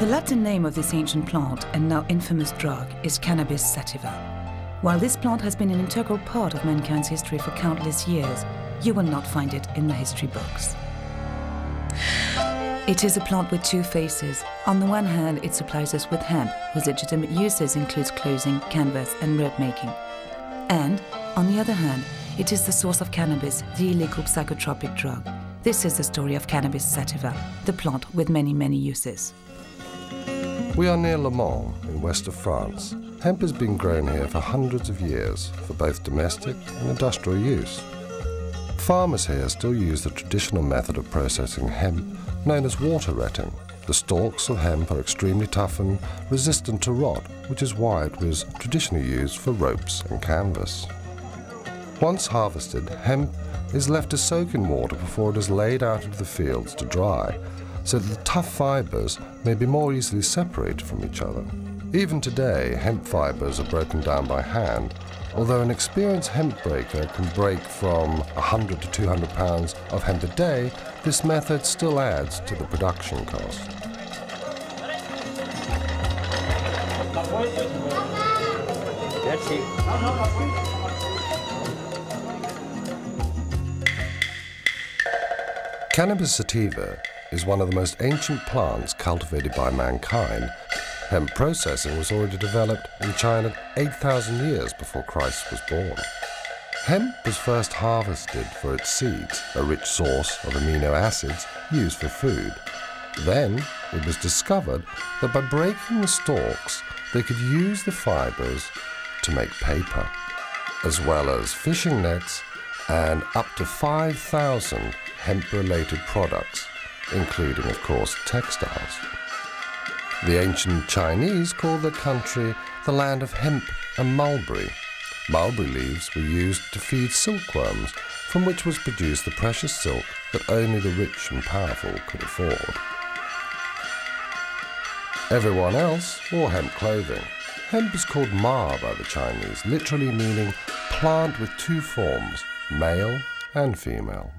The Latin name of this ancient plant and now infamous drug is Cannabis sativa. While this plant has been an integral part of mankind's history for countless years, you will not find it in the history books. It is a plant with two faces. On the one hand, it supplies us with hemp, whose legitimate uses includes clothing, canvas and rope making. And, on the other hand, it is the source of cannabis, the illegal psychotropic drug. This is the story of Cannabis sativa, the plant with many, many uses. We are near Le Mans, in west of France. Hemp has been grown here for hundreds of years, for both domestic and industrial use. Farmers here still use the traditional method of processing hemp, known as water retting. The stalks of hemp are extremely tough and resistant to rot, which is why it was traditionally used for ropes and canvas. Once harvested, hemp is left to soak in water before it is laid out into the fields to dry, so that the tough fibres may be more easily separated from each other. Even today, hemp fibres are broken down by hand, although an experienced hemp breaker can break from 100 to 200 pounds of hemp a day. This method still adds to the production cost. Cannabis sativa is one of the most ancient plants cultivated by mankind. Hemp processing was already developed in China 8,000 years before Christ was born. Hemp was first harvested for its seeds, a rich source of amino acids used for food. Then it was discovered that by breaking the stalks, they could use the fibers to make paper, as well as fishing nets and up to 5,000 hemp-related products, including, of course, textiles. The ancient Chinese called their country the land of hemp and mulberry. Mulberry leaves were used to feed silkworms, from which was produced the precious silk that only the rich and powerful could afford. Everyone else wore hemp clothing. Hemp is called Ma by the Chinese, literally meaning plant with two forms, male and female.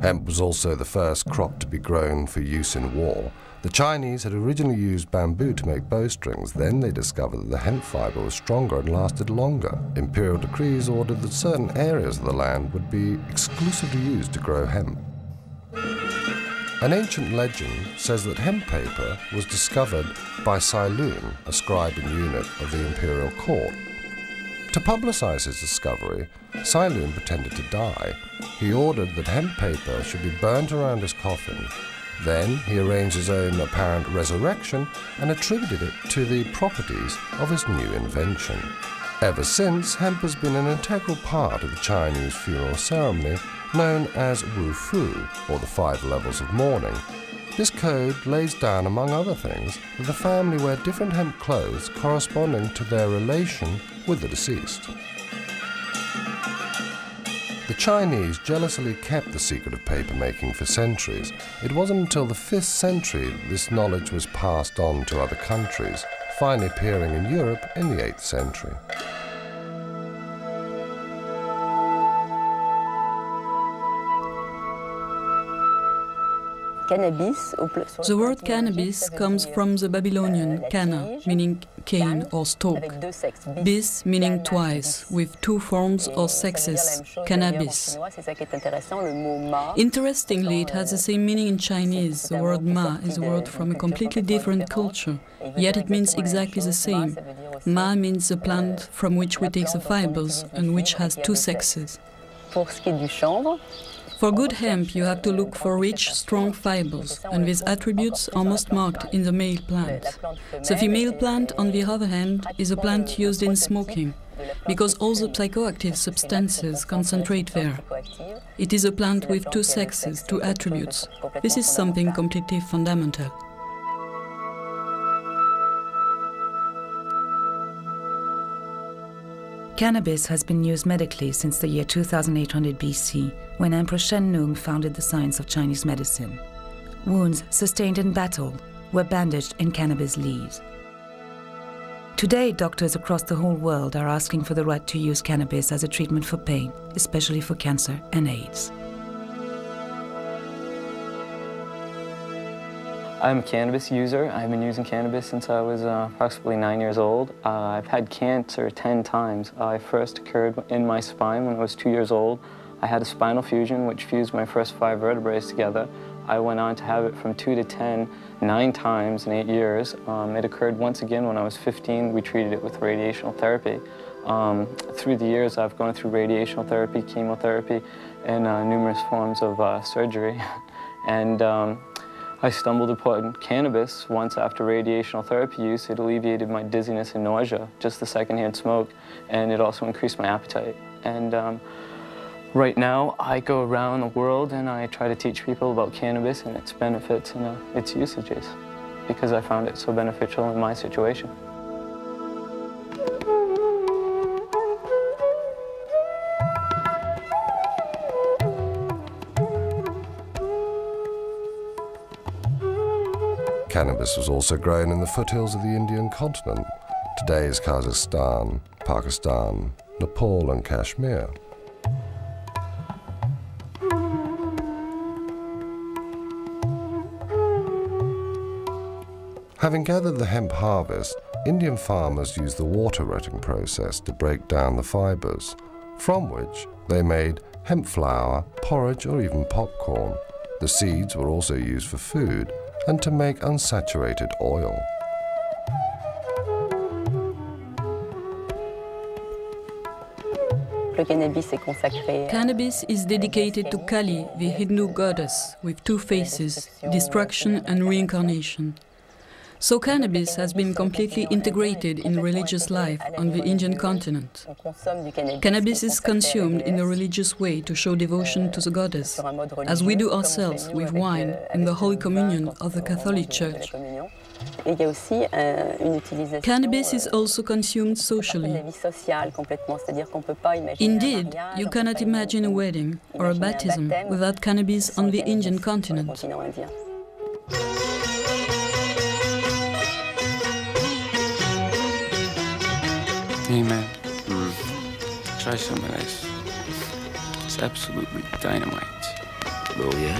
Hemp was also the first crop to be grown for use in war. The Chinese had originally used bamboo to make bowstrings. Then they discovered that the hemp fibre was stronger and lasted longer. Imperial decrees ordered that certain areas of the land would be exclusively used to grow hemp. An ancient legend says that hemp paper was discovered by Cai Lun, a scribe and eunuch of the imperial court. To publicize his discovery, Cai Lun pretended to die. He ordered that hemp paper should be burnt around his coffin. Then he arranged his own apparent resurrection and attributed it to the properties of his new invention. Ever since, hemp has been an integral part of the Chinese funeral ceremony known as Wu Fu, or the 5 levels of mourning. This code lays down, among other things, that the family wear different hemp clothes corresponding to their relation with the deceased. The Chinese jealously kept the secret of paper making for centuries. It wasn't until the 5th century that this knowledge was passed on to other countries, finally appearing in Europe in the 8th century. The word cannabis comes from the Babylonian canna, meaning cane or stalk, bis meaning twice, with 2 forms or sexes, cannabis. Interestingly, it has the same meaning in Chinese. The word ma is a word from a completely different culture, yet it means exactly the same. Ma means the plant from which we take the fibers and which has 2 sexes. For good hemp, you have to look for rich, strong fibers, and these attributes are most marked in the male plant. The female plant, on the other hand, is a plant used in smoking, because all the psychoactive substances concentrate there. It is a plant with 2 sexes, 2 attributes. This is something completely fundamental. Cannabis has been used medically since the year 2800 BC, when Emperor Shen Nung founded the science of Chinese medicine. Wounds sustained in battle were bandaged in cannabis leaves. Today, doctors across the whole world are asking for the right to use cannabis as a treatment for pain, especially for cancer and AIDS. I'm a cannabis user. I've been using cannabis since I was approximately 9 years old. I've had cancer 10 times. It first occurred in my spine when I was 2 years old. I had a spinal fusion which fused my first 5 vertebrae together. I went on to have it from 2 to 10, 9 times in 8 years. It occurred once again when I was 15. We treated it with radiational therapy. Through the years, I've gone through radiational therapy, chemotherapy, and numerous forms of surgery. And I stumbled upon cannabis once after radiational therapy use. It alleviated my dizziness and nausea, just the secondhand smoke, and it also increased my appetite. And right now, I go around the world and I try to teach people about cannabis and its benefits and its usages, because I found it so beneficial in my situation. Cannabis was also grown in the foothills of the Indian continent, today's Kazakhstan, Pakistan, Nepal and Kashmir. Having gathered the hemp harvest, Indian farmers used the water rotting process to break down the fibers, from which they made hemp flour, porridge or even popcorn. The seeds were also used for food and to make unsaturated oil. Cannabis is dedicated to Kali, the Hindu goddess, with 2 faces, destruction and reincarnation. So cannabis has been completely integrated in religious life on the Indian continent. Cannabis is consumed in a religious way to show devotion to the goddess, as we do ourselves with wine in the Holy Communion of the Catholic Church. Cannabis is also consumed socially. Indeed, you cannot imagine a wedding or a baptism without cannabis on the Indian continent. Hey man, try some of this. It's absolutely dynamite. Oh yeah?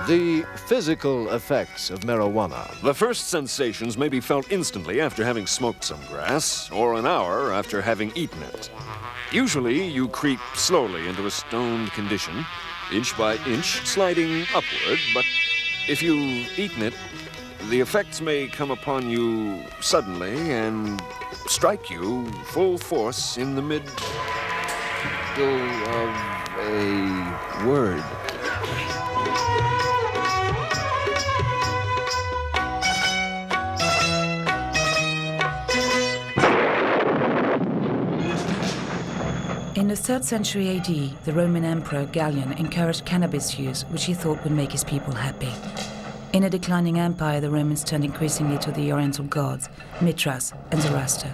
The physical effects of marijuana. The first sensations may be felt instantly after having smoked some grass, or an hour after having eaten it. Usually, you creep slowly into a stoned condition, inch by inch, sliding upward, but if you've eaten it, the effects may come upon you suddenly and strike you full force in the middle of a word. In the 3rd century AD, the Roman Emperor Gallian encouraged cannabis use, which he thought would make his people happy. In a declining empire, the Romans turned increasingly to the Oriental gods, Mithras and Zoroaster.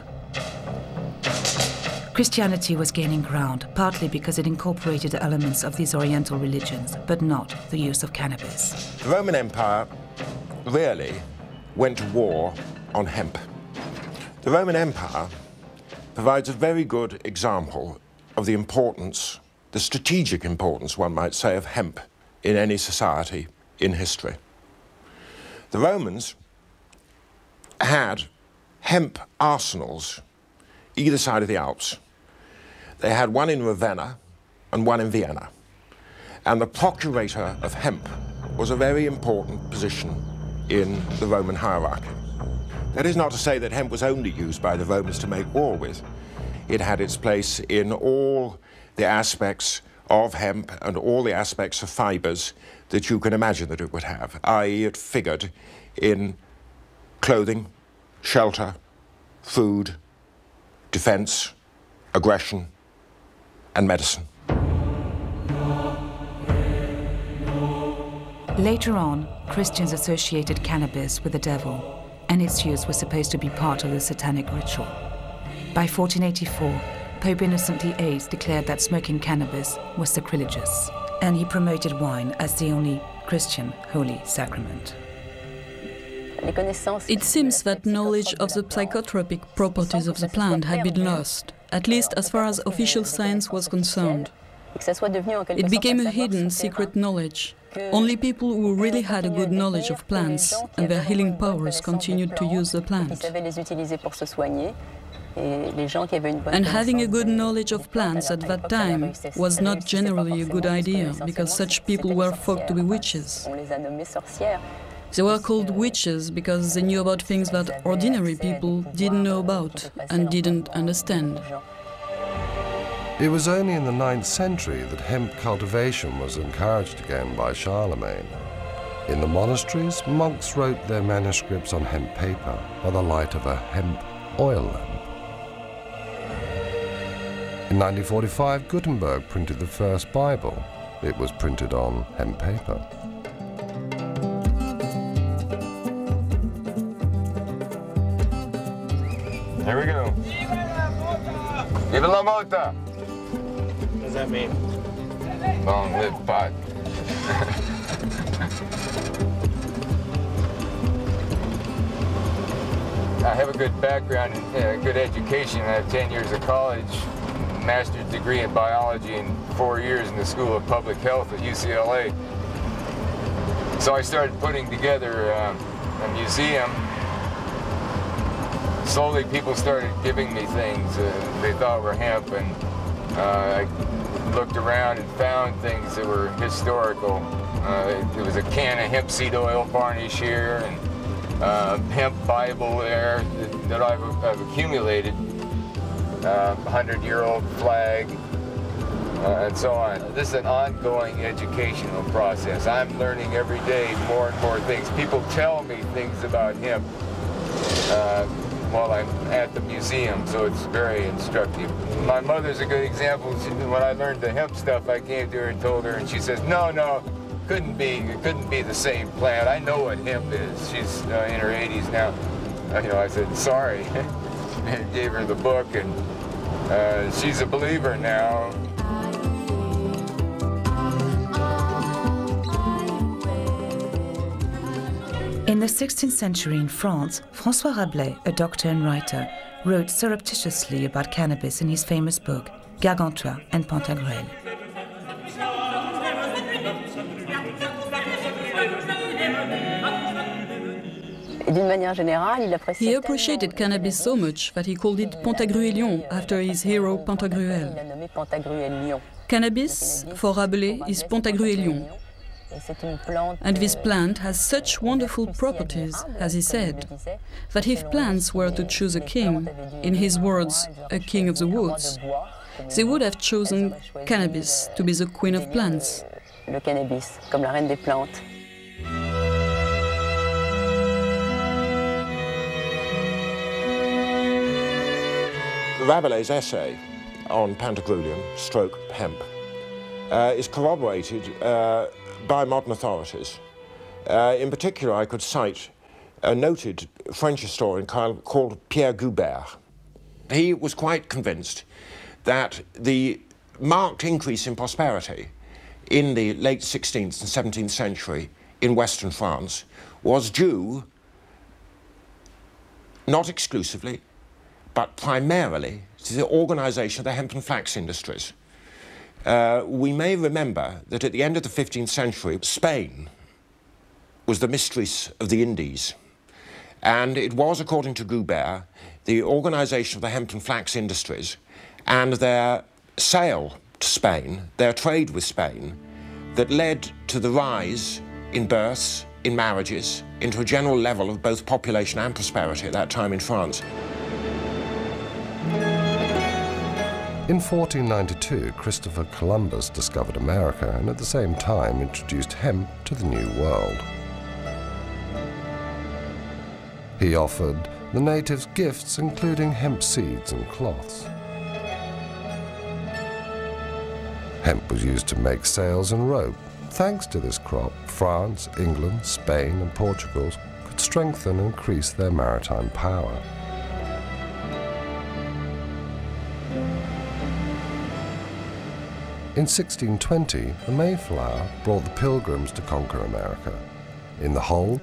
Christianity was gaining ground, partly because it incorporated elements of these Oriental religions, but not the use of cannabis. The Roman Empire really went to war on hemp. The Roman Empire provides a very good example of the importance, the strategic importance, one might say, of hemp in any society in history. The Romans had hemp arsenals either side of the Alps. They had one in Ravenna and one in Vienna. And the procurator of hemp was a very important position in the Roman hierarchy. That is not to say that hemp was only used by the Romans to make war with. It had its place in all the aspects of hemp and all the aspects of fibers that you can imagine that it would have, i.e. it figured in clothing, shelter, food, defense, aggression, and medicine. Later on, Christians associated cannabis with the devil, and its use was supposed to be part of the satanic ritual. By 1484, Pope Innocent VIII declared that smoking cannabis was sacrilegious, and he promoted wine as the only Christian holy sacrament. It seems that knowledge of the psychotropic properties of the plant had been lost, at least as far as official science was concerned. It became a hidden, secret knowledge. Only people who really had a good knowledge of plants and their healing powers continued to use the plant. And having a good knowledge of plants at that time was not generally a good idea, because such people were thought to be witches. They were called witches because they knew about things that ordinary people didn't know about and didn't understand. It was only in the 9th century that hemp cultivation was encouraged again by Charlemagne. In the monasteries, monks wrote their manuscripts on hemp paper by the light of a hemp oil lamp. In 1945, Gutenberg printed the first Bible. It was printed on hemp paper. Here we go. Viva la mota! What does that mean? Long live pot. I have a good background and good education. I have 10 years of college, master's degree in biology, and 4 years in the School of Public Health at UCLA. So I started putting together a museum. Slowly people started giving me things they thought were hemp, and I looked around and found things that were historical. There was a can of hemp seed oil varnish here, and hemp Bible there that I've accumulated, 100-year-old flag, and so on. This is an ongoing educational process. I'm learning every day more and more things. People tell me things about hemp while I'm at the museum, so it's very instructive. My mother's a good example. When I learned the hemp stuff, I came to her and told her, and she says, no, it couldn't be the same plant. I know what hemp is. She's in her 80s now. I said, sorry, and gave her the book, and she's a believer now. In the 16th century in France, François Rabelais, a doctor and writer, wrote surreptitiously about cannabis in his famous book, Gargantua and Pantagruel. He appreciated cannabis so much that he called it Pantagruelion after his hero Pantagruel. Cannabis, for Rabelais, is Pantagruelion. And this plant has such wonderful properties, as he said, that if plants were to choose a king, in his words, a king of the woods, they would have chosen cannabis to be the queen of plants. Le cannabis, comme la reine des plantes. Rabelais' essay on Pantagruelion, stroke hemp, is corroborated by modern authorities. In particular, I could cite a noted French historian called Pierre Goubert. He was quite convinced that the marked increase in prosperity in the late 16th and 17th century in Western France was due, not exclusively, but primarily to the organisation of the hemp and flax industries. We may remember that at the end of the 15th century, Spain was the mistress of the Indies. And it was, according to Goubert, the organisation of the hemp and flax industries and their sale to Spain, their trade with Spain, that led to the rise in births, in marriages, into a general level of both population and prosperity at that time in France. In 1492, Christopher Columbus discovered America and at the same time introduced hemp to the New World. He offered the natives gifts including hemp seeds and cloths. Hemp was used to make sails and rope. Thanks to this crop, France, England, Spain and Portugal could strengthen and increase their maritime power. In 1620, the Mayflower brought the Pilgrims to conquer America. In the hold,